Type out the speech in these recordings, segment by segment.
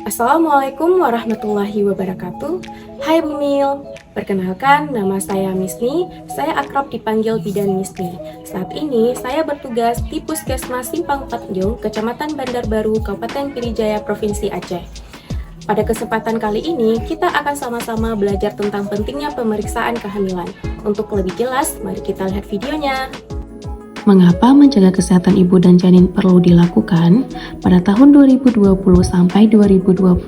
Assalamualaikum warahmatullahi wabarakatuh. Hai Bumil, perkenalkan nama saya Misni, saya akrab dipanggil Bidan Misni. Saat ini saya bertugas di Puskesmas Simpang Patjong, Kecamatan Bandar Baru, Kabupaten Pidijaya, Provinsi Aceh. Pada kesempatan kali ini, kita akan sama-sama belajar tentang pentingnya pemeriksaan kehamilan. Untuk lebih jelas, mari kita lihat videonya. Mengapa menjaga kesehatan ibu dan janin perlu dilakukan? Pada tahun 2020 sampai 2021,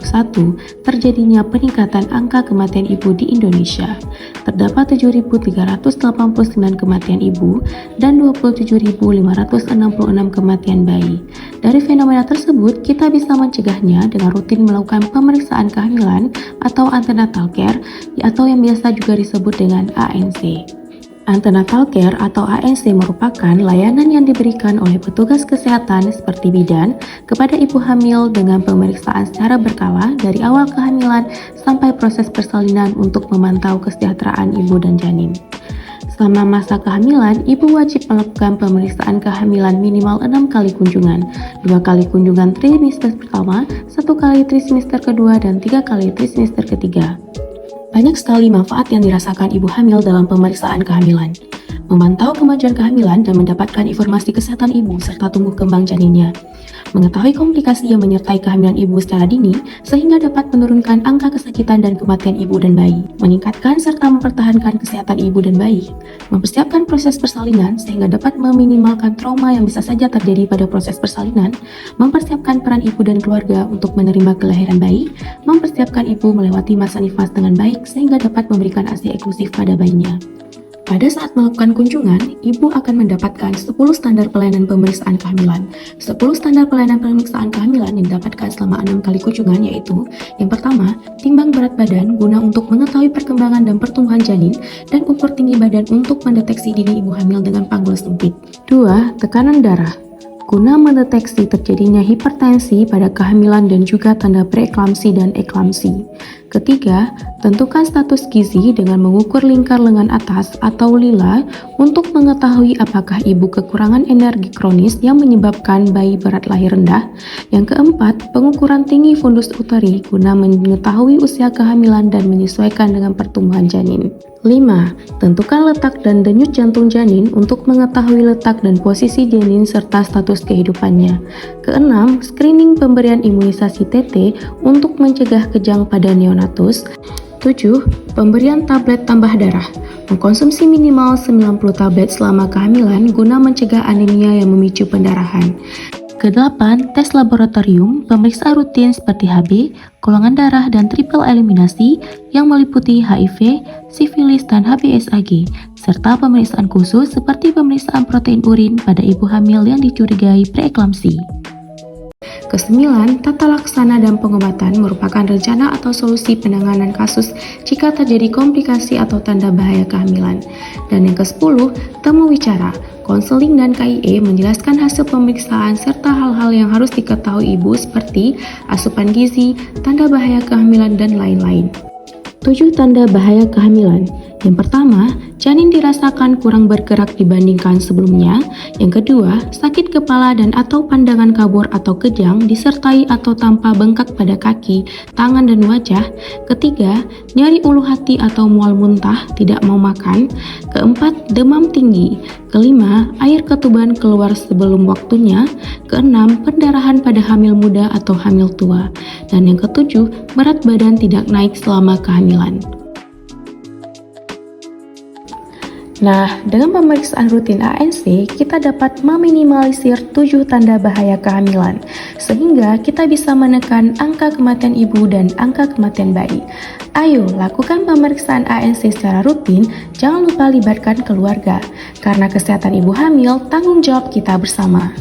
terjadinya peningkatan angka kematian ibu di Indonesia. Terdapat 7.389 kematian ibu dan 27.566 kematian bayi. Dari fenomena tersebut, kita bisa mencegahnya dengan rutin melakukan pemeriksaan kehamilan atau antenatal care, atau yang biasa juga disebut dengan ANC. Antenatal care atau ANC merupakan layanan yang diberikan oleh petugas kesehatan seperti bidan kepada ibu hamil dengan pemeriksaan secara berkala dari awal kehamilan sampai proses persalinan untuk memantau kesejahteraan ibu dan janin. Selama masa kehamilan, ibu wajib melakukan pemeriksaan kehamilan minimal 6 kali kunjungan, 2 kali kunjungan trimester pertama, 1 kali trimester kedua, dan 3 kali trimester ketiga. Banyak sekali manfaat yang dirasakan ibu hamil dalam pemeriksaan kehamilan. Memantau kemajuan kehamilan dan mendapatkan informasi kesehatan ibu serta tumbuh kembang janinnya. Mengetahui komplikasi yang menyertai kehamilan ibu secara dini sehingga dapat menurunkan angka kesakitan dan kematian ibu dan bayi. Meningkatkan serta mempertahankan kesehatan ibu dan bayi. Mempersiapkan proses persalinan sehingga dapat meminimalkan trauma yang bisa saja terjadi pada proses persalinan. Mempersiapkan peran ibu dan keluarga untuk menerima kelahiran bayi. Mempersiapkan ibu melewati masa nifas dengan baik sehingga dapat memberikan ASI eksklusif pada bayinya. Pada saat melakukan kunjungan, ibu akan mendapatkan 10 standar pelayanan pemeriksaan kehamilan. 10 standar pelayanan pemeriksaan kehamilan yang didapatkan selama 6 kali kunjungan yaitu: yang pertama, timbang berat badan guna untuk mengetahui perkembangan dan pertumbuhan janin dan ukur tinggi badan untuk mendeteksi dini ibu hamil dengan panggul sempit. 2. Tekanan darah guna mendeteksi terjadinya hipertensi pada kehamilan dan juga tanda preeklamsi dan eklamsi. Ketiga, tentukan status gizi dengan mengukur lingkar lengan atas atau lila untuk mengetahui apakah ibu kekurangan energi kronis yang menyebabkan bayi berat lahir rendah. Yang keempat, pengukuran tinggi fundus uteri guna mengetahui usia kehamilan dan menyesuaikan dengan pertumbuhan janin. 5. Tentukan letak dan denyut jantung janin untuk mengetahui letak dan posisi janin serta status kehidupannya. Keenam, screening pemberian imunisasi TT untuk mencegah kejang pada neonatus. 7. Pemberian tablet tambah darah. Mengkonsumsi minimal 90 tablet selama kehamilan guna mencegah anemia yang memicu pendarahan. Ke-8, tes laboratorium, pemeriksaan rutin seperti HB, golongan darah, dan triple eliminasi yang meliputi HIV, sifilis, dan HBsAg, serta pemeriksaan khusus seperti pemeriksaan protein urin pada ibu hamil yang dicurigai preeklamsi. Ke-9, tata laksana dan pengobatan merupakan rencana atau solusi penanganan kasus jika terjadi komplikasi atau tanda bahaya kehamilan. Dan yang ke-10, temu wicara. Konseling dan KIE menjelaskan hasil pemeriksaan serta hal-hal yang harus diketahui ibu seperti asupan gizi, tanda bahaya kehamilan, dan lain-lain. 7 tanda bahaya kehamilan. Yang pertama, janin dirasakan kurang bergerak dibandingkan sebelumnya. Yang kedua, sakit kepala dan atau pandangan kabur atau kejang disertai atau tanpa bengkak pada kaki, tangan, dan wajah. Ketiga, nyeri ulu hati atau mual muntah, tidak mau makan. Keempat, demam tinggi. Kelima, air ketuban keluar sebelum waktunya. Keenam, pendarahan pada hamil muda atau hamil tua. Dan yang ketujuh, berat badan tidak naik selama kehamilan. Nah, dengan pemeriksaan rutin ANC, kita dapat meminimalisir 7 tanda bahaya kehamilan, sehingga kita bisa menekan angka kematian ibu dan angka kematian bayi. Ayo, lakukan pemeriksaan ANC secara rutin, jangan lupa libatkan keluarga, karena kesehatan ibu hamil tanggung jawab kita bersama.